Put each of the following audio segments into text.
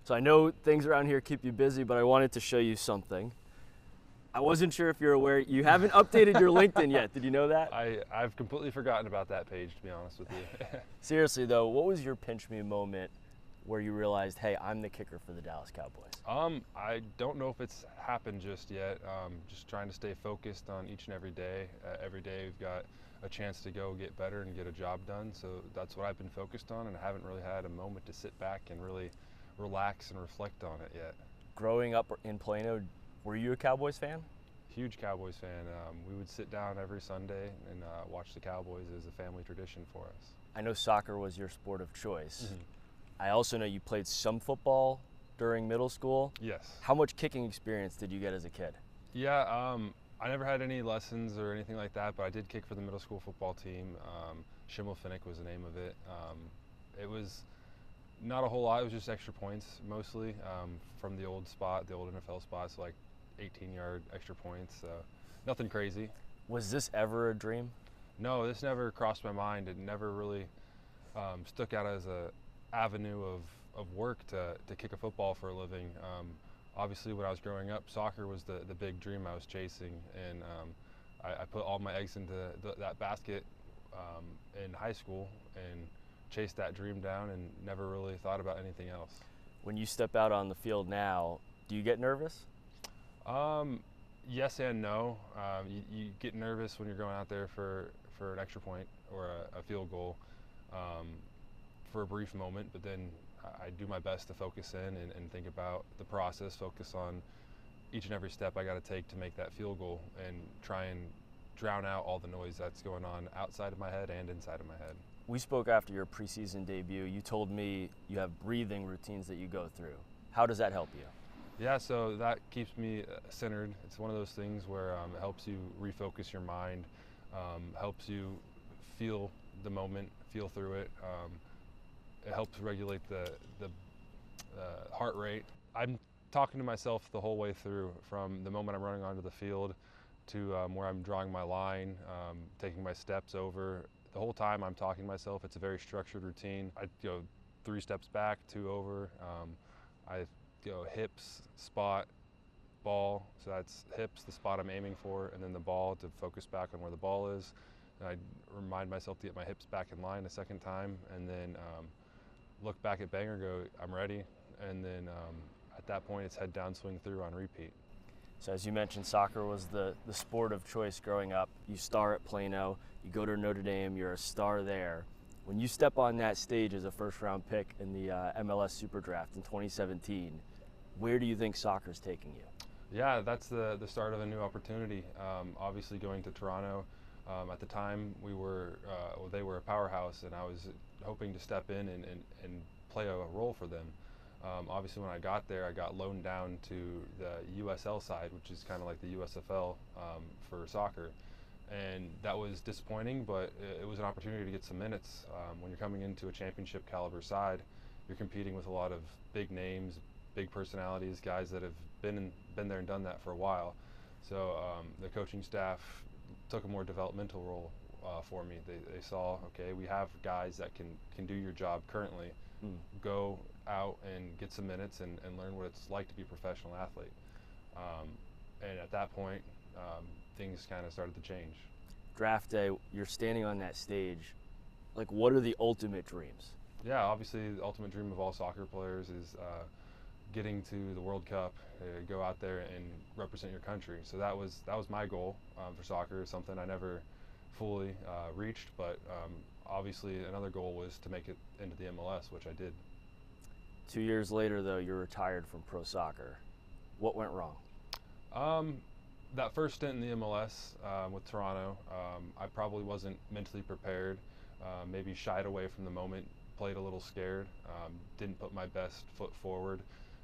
So I know things around here keep you busy, but I wanted to show you something. I wasn't sure if you're aware, you haven't updated your LinkedIn yet. Did you know that? I've completely forgotten about that page, to be honest with you. Seriously though, what was your pinch me moment where you realized, hey, I'm the kicker for the Dallas Cowboys? I don't know if it's happened just yet. Just trying to stay focused on each and every day. Every day we've got a chance to go get better and get a job done. So that's what I've been focused on, and I haven't really had a moment to sit back and really relax and reflect on it yet. Growing up in Plano, were you a Cowboys fan? Huge Cowboys fan. We would sit down every Sunday and watch the Cowboys as a family tradition for us. I know soccer was your sport of choice. Mm-hmm. I also know you played some football during middle school. Yes. How much kicking experience did you get as a kid? Yeah, I never had any lessons or anything like that, but I did kick for the middle school football team. Schimmelfinnick was the name of it. It was not a whole lot. It was just extra points mostly from the old spot, the old NFL spot, so like 18-yard extra points. So nothing crazy. Was this ever a dream? No, this never crossed my mind. It never really stuck out as a avenue of work to kick a football for a living. Obviously, when I was growing up, soccer was the big dream I was chasing, and I put all my eggs into that basket in high school and chased that dream down and never really thought about anything else. When you step out on the field now, do you get nervous? Yes and no. You get nervous when you're going out there for an extra point or a field goal for a brief moment, but then I do my best to focus in and think about the process, focus on each and every step I got to take to make that field goal, and try and drown out all the noise that's going on outside of my head and inside of my head. We spoke after your preseason debut. You told me you have breathing routines that you go through. How does that help you? Yeah, so that keeps me centered. It's one of those things where it helps you refocus your mind, helps you feel the moment, feel through it. It helps regulate the heart rate. I'm talking to myself the whole way through, from the moment I'm running onto the field to where I'm drawing my line, taking my steps over. The whole time I'm talking to myself. It's a very structured routine. I go 3 steps back, 2 over. I go hips, spot, ball. So that's hips, the spot I'm aiming for, and then the ball to focus back on where the ball is. And I remind myself to get my hips back in line a second time, and then look back at banger, go, I'm ready. And then at that point, it's head down, swing through on repeat. So as you mentioned, soccer was the sport of choice growing up. You star at Plano, you go to Notre Dame, you're a star there. When you step on that stage as a first-round pick in the MLS Super Draft in 2017, where do you think soccer's taking you? Yeah, that's the start of a new opportunity. Obviously going to Toronto, at the time they were a powerhouse, and I was hoping to step in and play a role for them. Obviously when I got there, I got loaned down to the USL side, which is kind of like the USFL for soccer. And that was disappointing, but it was an opportunity to get some minutes. When you're coming into a championship caliber side, you're competing with a lot of big names, big personalities, guys that have been there and done that for a while. So the coaching staff took a more developmental role for me. They saw, okay, we have guys that can do your job currently. Go out and get some minutes and learn what it's like to be a professional athlete. And at that point, things kind of started to change. Draft day, you're standing on that stage. Like, what are the ultimate dreams? Yeah, obviously the ultimate dream of all soccer players is getting to the World Cup, go out there and represent your country. So that was my goal for soccer, something I never fully reached, but obviously another goal was to make it into the MLS, which I did. 2 years later, though, you're retired from pro soccer. What went wrong? That first stint in the MLS with Toronto, I probably wasn't mentally prepared, maybe shied away from the moment, played a little scared, didn't put my best foot forward,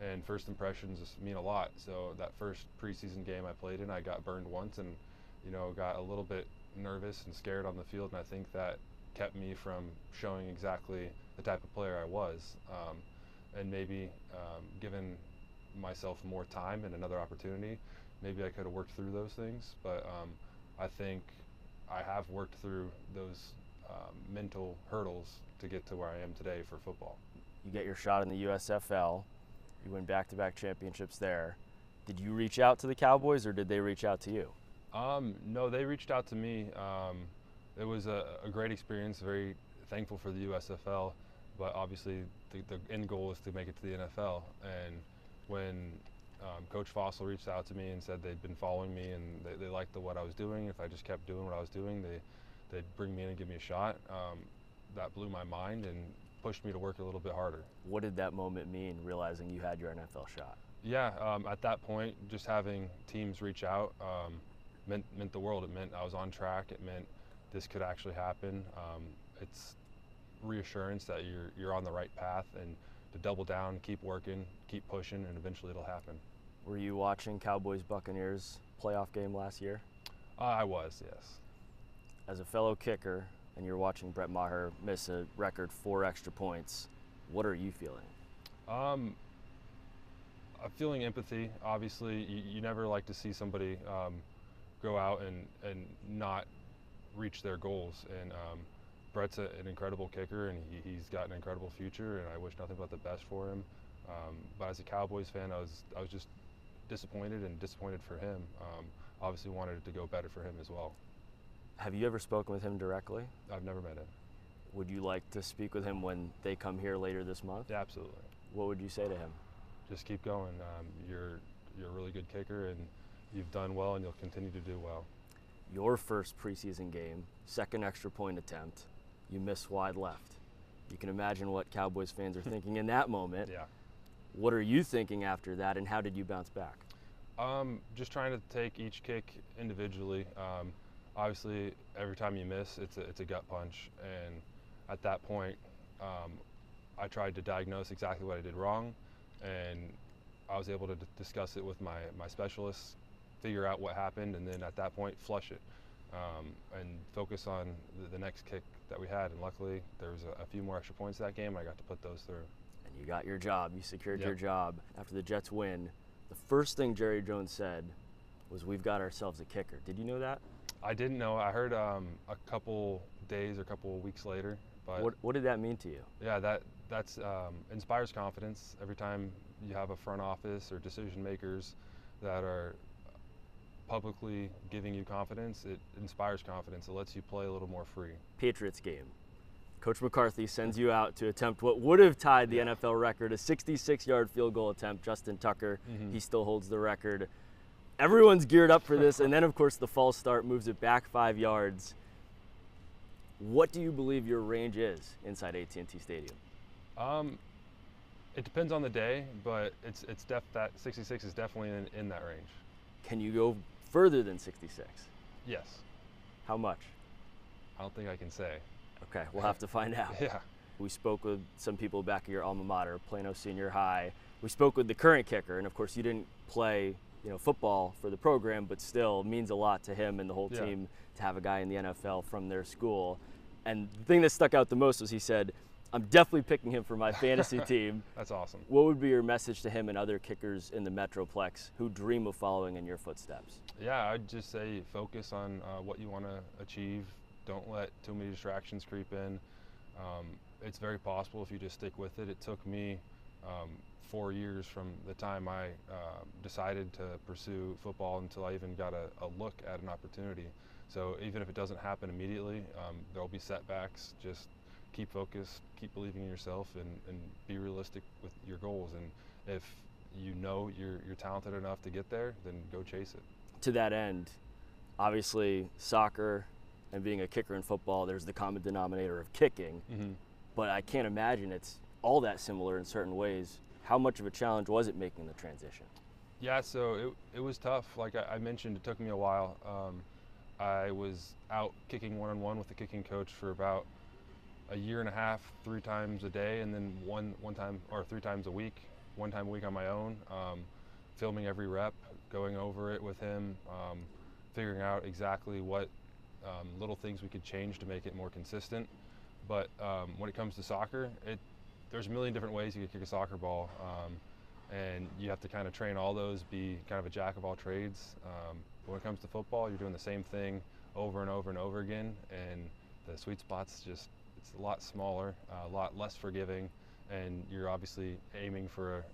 and first impressions mean a lot. So that first preseason game I played in, I got burned once and got a little bit nervous and scared on the field, and I think that kept me from showing exactly the type of player I was. And maybe given myself more time and another opportunity, maybe I could have worked through those things. But I think I have worked through those mental hurdles to get to where I am today for football. You get your shot in the USFL. You win back-to-back championships there. Did you reach out to the Cowboys, or did they reach out to you? No, they reached out to me. It was a great experience, very thankful for the USFL, but obviously the end goal is to make it to the NFL. And when Coach Fossil reached out to me and said they'd been following me and they liked what I was doing, if I just kept doing what I was doing, they'd bring me in and give me a shot. That blew my mind and pushed me to work a little bit harder. What did that moment mean, realizing you had your NFL shot? Yeah, at that point, just having teams reach out meant the world. It meant I was on track. It meant this could actually happen. It's reassurance that you're on the right path, and to double down, keep working, keep pushing, and eventually it'll happen. Were you watching Cowboys-Buccaneers playoff game last year? I was, yes. As a fellow kicker, and you're watching Brett Maher miss a record 4 extra points, what are you feeling? I'm feeling empathy. Obviously, you never like to see somebody go out and not reach their goals. And Brett's an incredible kicker, and he's got an incredible future, and I wish nothing but the best for him. But as a Cowboys fan, I was just disappointed for him. Obviously wanted it to go better for him as well. Have you ever spoken with him directly? I've never met him. Would you like to speak with him when they come here later this month? Yeah, absolutely. What would you say to him? Just keep going. You're a really good kicker, and you've done well, and you'll continue to do well. Your first preseason game, second extra point attempt, you miss wide left. You can imagine what Cowboys fans are thinking in that moment. Yeah. What are you thinking after that, and how did you bounce back? Just trying to take each kick individually. Obviously, every time you miss, it's a gut punch, and at that point, I tried to diagnose exactly what I did wrong, and I was able to discuss it with my specialists, figure out what happened, and then at that point, flush it, and focus on the next kick that we had. And luckily, there was a few more extra points that game, and I got to put those through. And you got your job. You secured Yep. your job. After the Jets win, the first thing Jerry Jones said was, "We've got ourselves a kicker." Did you know that? I didn't know. I heard a couple days or a couple weeks later. But What did that mean to you? yeah, that's inspires confidence. Every time you have a front office or decision makers that are publicly giving you confidence, it inspires confidence. It lets you play a little more free. Patriots game. Coach McCarthy sends you out to attempt what would have tied the NFL record, a 66-yard field goal attempt. Justin Tucker, he still holds the record. Everyone's geared up for this, and then, of course, the false start moves it back 5 yards. What do you believe your range is inside AT&T Stadium? It depends on the day, but that 66 is definitely in that range. Can you go further than 66? Yes. How much? I don't think I can say. Okay, we'll have to find out. Yeah. We spoke with some people back at your alma mater, Plano Senior High. We spoke with the current kicker, and of course you didn't play football for the program, but still it means a lot to him and the whole team to have a guy in the NFL from their school. And the thing that stuck out the most was he said, "I'm definitely picking him for my fantasy team." That's awesome. What would be your message to him and other kickers in the Metroplex who dream of following in your footsteps? Yeah, I'd just say focus on what you want to achieve. Don't let too many distractions creep in. It's very possible if you just stick with it. It took me 4 years from the time I decided to pursue football until I even got a look at an opportunity. So even if it doesn't happen immediately, there'll be setbacks. Just keep focused, keep believing in yourself, and be realistic with your goals. And if you know you're talented enough to get there, then go chase it. To that end, obviously soccer and being a kicker in football, there's the common denominator of kicking, but I can't imagine it's all that similar in certain ways. How much of a challenge was it making the transition? Yeah, so it was tough. Like I mentioned, it took me a while. I was out kicking one-on-one with the kicking coach for about a year and a half, 3 times a day, and then one time or 3 times a week, 1 time a week on my own, filming every rep, going over it with him, figuring out exactly what little things we could change to make it more consistent. But when it comes to soccer, there's a million different ways you could kick a soccer ball, and you have to kind of train all those, be kind of a jack of all trades. But when it comes to football, you're doing the same thing over and over and over again, and the sweet spot's it's a lot smaller, a lot less forgiving, and you're obviously aiming for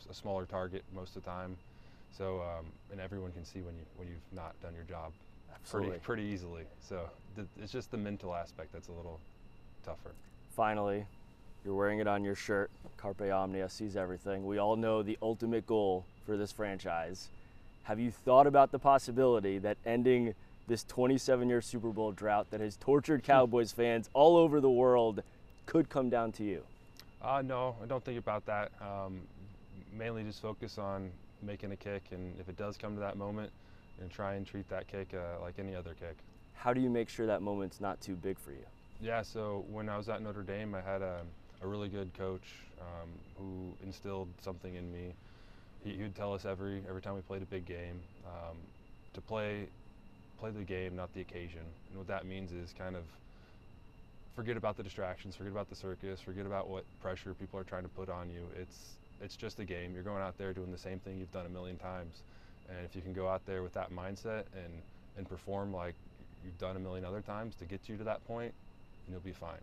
a smaller target most of the time. So and everyone can see when you've not done your job pretty easily. So it's just the mental aspect that's a little tougher. Finally, you're wearing it on your shirt. Carpe Omnia, sees everything. We all know the ultimate goal for this franchise. Have you thought about the possibility that ending this 27-year Super Bowl drought that has tortured Cowboys fans all over the world could come down to you? No, I don't think about that. Mainly just focus on making a kick, and if it does come to that moment, and try and treat that kick like any other kick. How do you make sure that moment's not too big for you? Yeah, so when I was at Notre Dame, I had a really good coach who instilled something in me. He would tell us every time we played a big game to play the game, not the occasion. And what that means is kind of forget about the distractions, forget about the circus, forget about what pressure people are trying to put on you. It's just a game. You're going out there doing the same thing you've done a million times. And if you can go out there with that mindset and perform like you've done a million other times to get you to that point, you'll be fine.